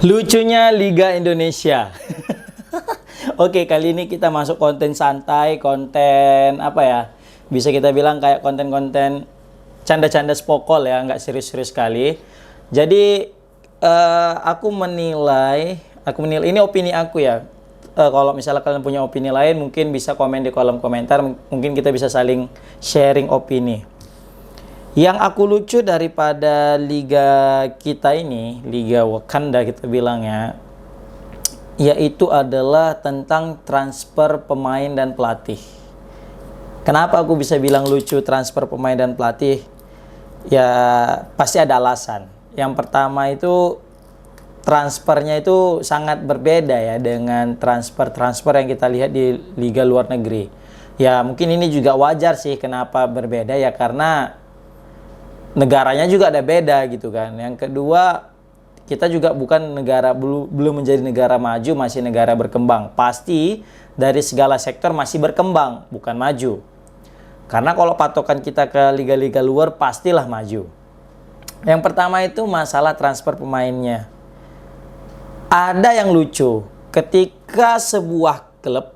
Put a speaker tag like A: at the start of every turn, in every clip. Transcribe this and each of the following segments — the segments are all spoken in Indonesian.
A: Lucunya Liga Indonesia. Oke, kali ini kita masuk konten santai, konten apa ya? Bisa kita bilang kayak konten-konten canda-canda spokol ya, nggak serius-serius sekali. Jadi aku menilai ini opini aku ya. Kalau misalnya kalian punya opini lain, mungkin bisa komen di kolom komentar. Mungkin kita bisa saling sharing opini. Yang aku lucu daripada liga kita ini, Liga Wakanda kita bilangnya, yaitu adalah tentang transfer pemain dan pelatih. Kenapa aku bisa bilang lucu transfer pemain dan pelatih? Ya pasti ada alasan. Yang pertama itu transfernya itu sangat berbeda ya dengan transfer-transfer yang kita lihat di liga luar negeri. Ya mungkin ini juga wajar sih kenapa berbeda ya, karena negaranya juga ada beda gitu kan. Yang kedua, kita juga bukan negara, belum menjadi negara maju, masih negara berkembang. Pasti dari segala sektor masih berkembang, bukan maju. Karena kalau patokan kita ke liga-liga luar pastilah maju. Yang pertama itu masalah transfer pemainnya. Ada yang lucu, ketika sebuah klub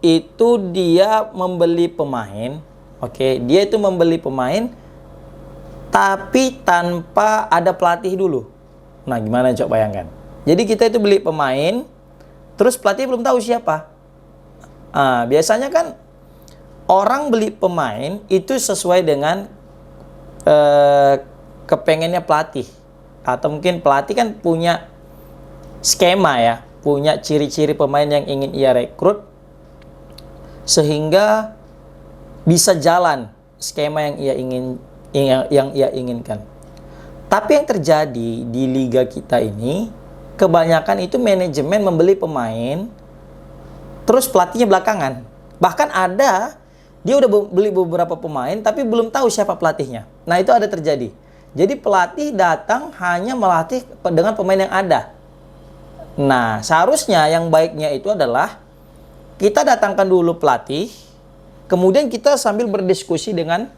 A: itu dia membeli pemain, dia itu membeli pemain tapi tanpa ada pelatih dulu. Nah, gimana coba bayangkan? Jadi kita itu beli pemain, terus pelatih belum tahu siapa. Biasanya kan orang beli pemain itu sesuai dengan kepengennya pelatih. Atau mungkin pelatih kan punya skema ya, punya ciri-ciri pemain yang ingin ia rekrut, sehingga bisa jalan skema yang ia inginkan. Tapi yang terjadi di liga kita ini, kebanyakan itu manajemen membeli pemain, terus pelatihnya belakangan. Bahkan ada, dia udah beli beberapa pemain, tapi belum tahu siapa pelatihnya. Nah, itu ada terjadi. Jadi pelatih datang hanya melatih dengan pemain yang ada. Nah, seharusnya yang baiknya itu adalah kita datangkan dulu pelatih, kemudian kita sambil berdiskusi dengan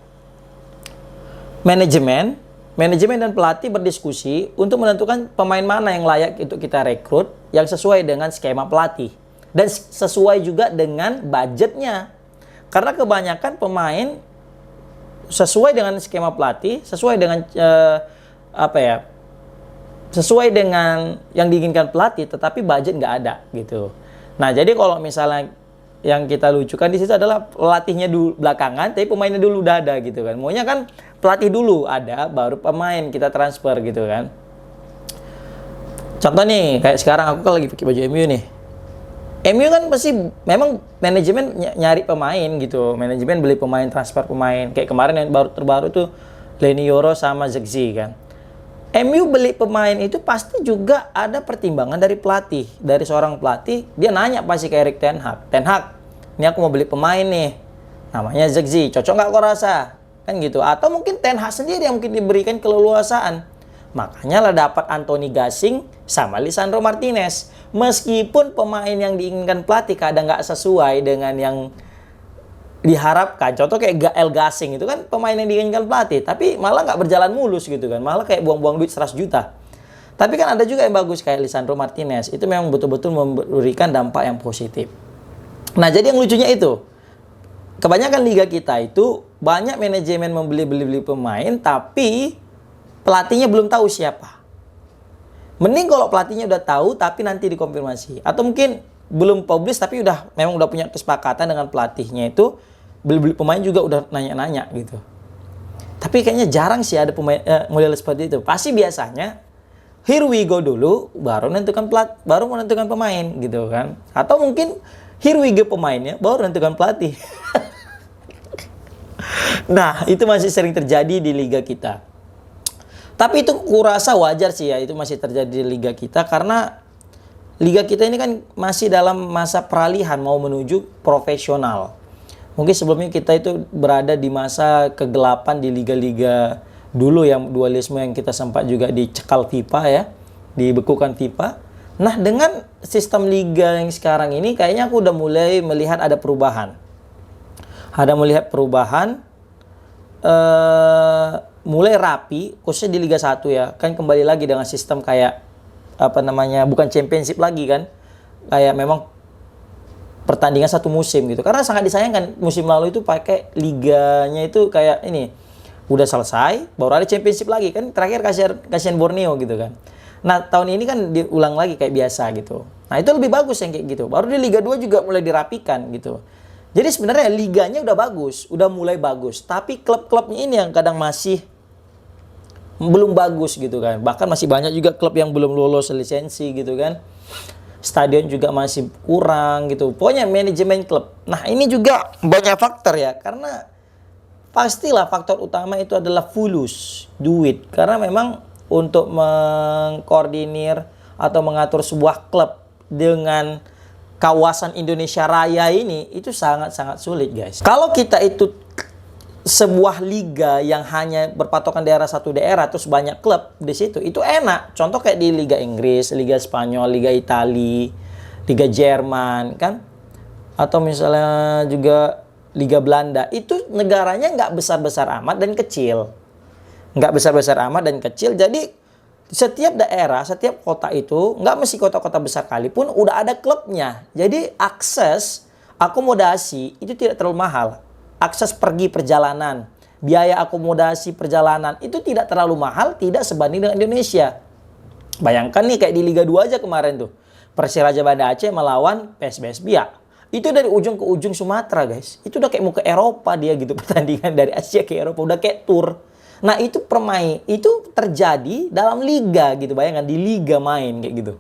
A: manajemen dan pelatih berdiskusi untuk menentukan pemain mana yang layak untuk kita rekrut, yang sesuai dengan skema pelatih dan sesuai juga dengan budgetnya. Karena kebanyakan pemain sesuai dengan skema pelatih, sesuai dengan sesuai dengan yang diinginkan pelatih, tetapi budget nggak ada gitu. Nah, jadi kalau misalnya yang kita lucukan di situ adalah pelatihnya dulu belakangan, tapi pemainnya dulu udah ada gitu kan. Maunya kan pelatih dulu ada, baru pemain kita transfer gitu kan. Contoh nih, kayak sekarang aku kan lagi pakai baju MU nih. MU kan pasti memang manajemen nyari pemain gitu. Manajemen beli pemain, transfer pemain. Kayak kemarin yang terbaru tuh Leny Yoro sama Zexi kan. MU beli pemain itu pasti juga ada pertimbangan dari pelatih. Dari seorang pelatih, dia nanya pasti ke Erik Ten Hag. Ten Hag, ini aku mau beli pemain nih, namanya Zexi, cocok nggak kau rasa? Kan gitu. Atau mungkin Ten Hag sendiri yang mungkin diberikan keleluasaan. Makanya lah dapat Anthony Gasing sama Lisandro Martinez. Meskipun pemain yang diinginkan pelatih kadang nggak sesuai dengan yang diharapkan. Contoh kayak Gael Gasing itu kan pemain yang diinginkan pelatih, tapi malah nggak berjalan mulus gitu kan, malah kayak buang-buang duit 100 juta. Tapi kan ada juga yang bagus kayak Lisandro Martinez, itu memang betul-betul memberikan dampak yang positif. Nah, jadi yang lucunya itu, kebanyakan liga kita itu banyak manajemen membeli pemain, tapi pelatihnya belum tahu siapa. Mending kalau pelatihnya udah tahu, tapi nanti dikonfirmasi. Atau mungkin belum publish tapi memang udah punya kesepakatan dengan pelatihnya, itu beli pemain juga udah nanya-nanya gitu. Tapi kayaknya jarang sih ada pemain model seperti itu. Pasti biasanya here we go dulu, baru menentukan pemain gitu kan. Atau mungkin here we go pemainnya, baru menentukan pelatih. Nah, itu masih sering terjadi di liga kita. Tapi itu kurasa wajar sih ya, itu masih terjadi di liga kita karena liga kita ini kan masih dalam masa peralihan mau menuju profesional. Mungkin sebelumnya kita itu berada di masa kegelapan di liga-liga dulu, yang dualisme yang kita sempat juga dicekal FIFA ya, dibekukan FIFA. Nah, dengan sistem liga yang sekarang ini kayaknya aku udah mulai melihat ada perubahan. Mulai rapi, khususnya di Liga 1 ya. Kan kembali lagi dengan sistem kayak apa namanya, bukan championship lagi kan, kayak memang pertandingan satu musim gitu. Karena sangat disayangkan musim lalu itu pakai liganya itu kayak ini udah selesai baru ada championship lagi kan, terakhir kasihan Borneo gitu kan. Nah tahun ini kan diulang lagi kayak biasa gitu. Nah itu lebih bagus yang kayak gitu. Baru di Liga 2 juga mulai dirapikan gitu. Jadi sebenarnya liganya udah bagus, udah mulai bagus. Tapi klub-klubnya ini yang kadang masih belum bagus gitu kan. Bahkan masih banyak juga klub yang belum lolos lisensi gitu kan. Stadion juga masih kurang gitu. Pokoknya manajemen klub. Nah ini juga banyak faktor ya. Karena pastilah faktor utama itu adalah fulus, duit. Karena memang untuk mengkoordinir atau mengatur sebuah klub dengan kawasan Indonesia Raya ini itu sangat-sangat sulit guys. Kalau kita itu sebuah liga yang hanya berpatokan daerah satu daerah terus banyak klub di situ itu enak. Contoh kayak di Liga Inggris, Liga Spanyol, Liga Italia, Liga Jerman kan, atau misalnya juga Liga Belanda, itu negaranya nggak besar-besar amat dan kecil, nggak besar-besar amat dan kecil. Jadi setiap daerah, setiap kota itu, nggak mesti kota-kota besar kalipun, udah ada klubnya. Jadi akses akomodasi itu tidak terlalu mahal. Akses pergi perjalanan, biaya akomodasi perjalanan itu tidak terlalu mahal, tidak sebanding dengan Indonesia. Bayangkan nih kayak di Liga 2 aja kemarin tuh. Persiraja Banda Aceh melawan PSBS Biak. Itu dari ujung ke ujung Sumatera guys. Itu udah kayak mau ke Eropa dia gitu, pertandingan dari Asia ke Eropa, udah kayak tour. Nah itu itu terjadi dalam liga gitu, bayangkan di liga main kayak gitu.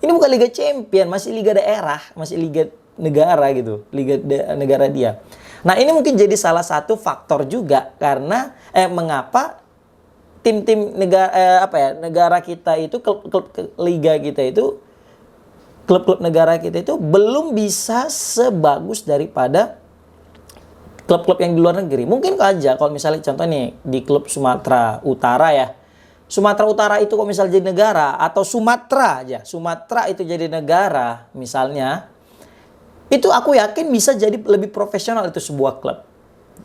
A: Ini bukan Liga Champion, masih liga daerah, masih liga negara gitu, negara dia. Nah ini mungkin jadi salah satu faktor juga karena mengapa tim-tim negara kita itu, klub liga kita itu, klub-klub negara kita itu belum bisa sebagus daripada klub-klub yang di luar negeri. Mungkin aja kalau misalnya contoh nih di klub Sumatera Utara ya. Sumatera Utara itu kalau misalnya jadi negara, atau Sumatera aja, Sumatera itu jadi negara misalnya, itu aku yakin bisa jadi lebih profesional itu sebuah klub.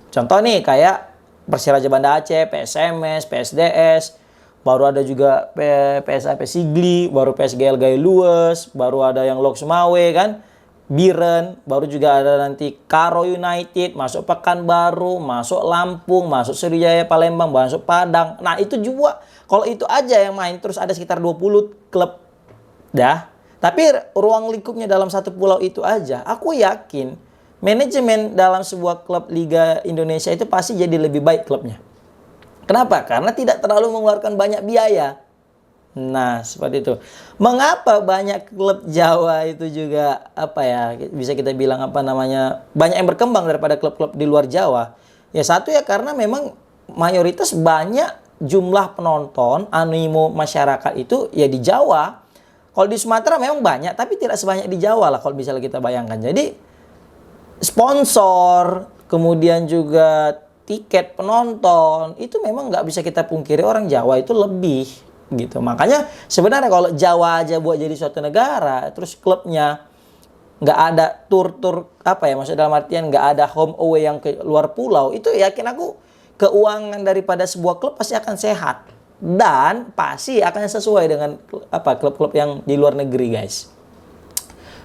A: Contoh nih kayak Persiraja Banda Aceh, PSMS, PSDS, baru ada juga PSAP Sigli, baru PSGL Gayo Luwes, baru ada yang Lok Sumawe kan, Biren, baru juga ada nanti Karo United, masuk Pekanbaru, masuk Lampung, masuk Sriwijaya Palembang, masuk Padang. Nah itu juga, kalau itu aja yang main terus ada sekitar 20 klub dah. Tapi ruang lingkupnya dalam satu pulau itu aja, aku yakin manajemen dalam sebuah klub Liga Indonesia itu pasti jadi lebih baik klubnya. Kenapa? Karena tidak terlalu mengeluarkan banyak biaya. Nah, seperti itu. Mengapa banyak klub Jawa itu juga bisa kita bilang banyak yang berkembang daripada klub-klub di luar Jawa? Ya satu ya karena memang mayoritas banyak jumlah penonton, animo masyarakat itu ya di Jawa. Kalau di Sumatera memang banyak, tapi tidak sebanyak di Jawa lah kalau misalnya kita bayangkan. Jadi sponsor, kemudian juga tiket penonton, itu memang nggak bisa kita pungkiri orang Jawa itu lebih gitu. Makanya sebenarnya kalau Jawa aja buat jadi suatu negara, terus klubnya nggak ada tur-tur maksud dalam artian nggak ada home away yang ke luar pulau, itu yakin aku keuangan daripada sebuah klub pasti akan sehat dan pasti akan sesuai dengan klub-klub yang di luar negeri guys.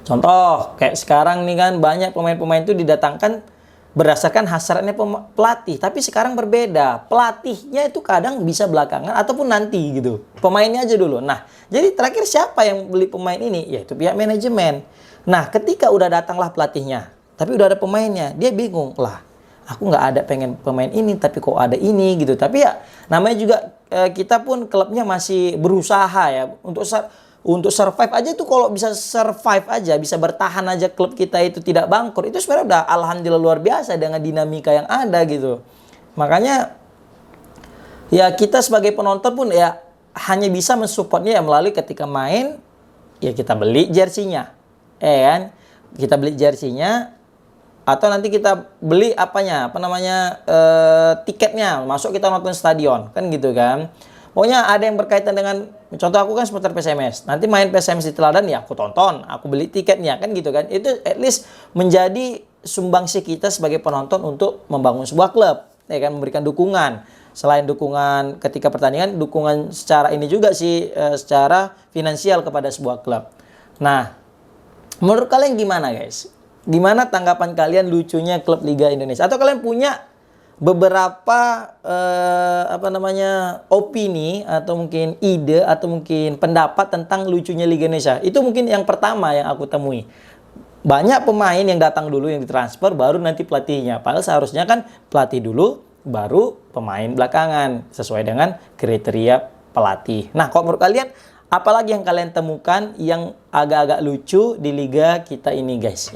A: Contoh kayak sekarang nih kan banyak pemain-pemain itu didatangkan berdasarkan hasratnya pelatih. Tapi sekarang berbeda. Pelatihnya itu kadang bisa belakangan ataupun nanti gitu. Pemainnya aja dulu. Nah, jadi terakhir siapa yang beli pemain ini? Yaitu pihak manajemen. Nah, ketika udah datanglah pelatihnya, tapi udah ada pemainnya, dia bingung. Lah, aku nggak ada pengen pemain ini, tapi kok ada ini gitu. Tapi ya, namanya juga kita pun klubnya masih berusaha ya. Untuk survive aja tuh, kalau bisa survive aja, bisa bertahan aja klub kita itu tidak bangkrut, itu sebenarnya udah alhamdulillah luar biasa dengan dinamika yang ada gitu. Makanya ya kita sebagai penonton pun ya hanya bisa mensupportnya ya melalui ketika main ya kita beli jersinya, kan? Kita beli jersinya atau nanti kita beli tiketnya, masuk kita nonton stadion kan gitu kan. Pokoknya ada yang berkaitan dengan, contoh aku kan supporter PSMS. Nanti main PSMS di Teladan ya aku tonton, aku beli tiketnya kan gitu kan. Itu at least menjadi sumbangsi kita sebagai penonton untuk membangun sebuah klub, ya kan, memberikan dukungan. Selain dukungan ketika pertandingan, dukungan secara ini juga sih, secara finansial kepada sebuah klub. Nah, menurut kalian gimana guys? Gimana tanggapan kalian lucunya klub Liga Indonesia? Atau kalian punya beberapa opini atau mungkin ide atau mungkin pendapat tentang lucunya Liga Indonesia? Itu mungkin yang pertama yang aku temui. Banyak pemain yang datang dulu yang ditransfer baru nanti pelatihnya. Padahal seharusnya kan pelatih dulu baru pemain belakangan sesuai dengan kriteria pelatih. Nah, kalau menurut kalian apalagi yang kalian temukan yang agak-agak lucu di liga kita ini guys?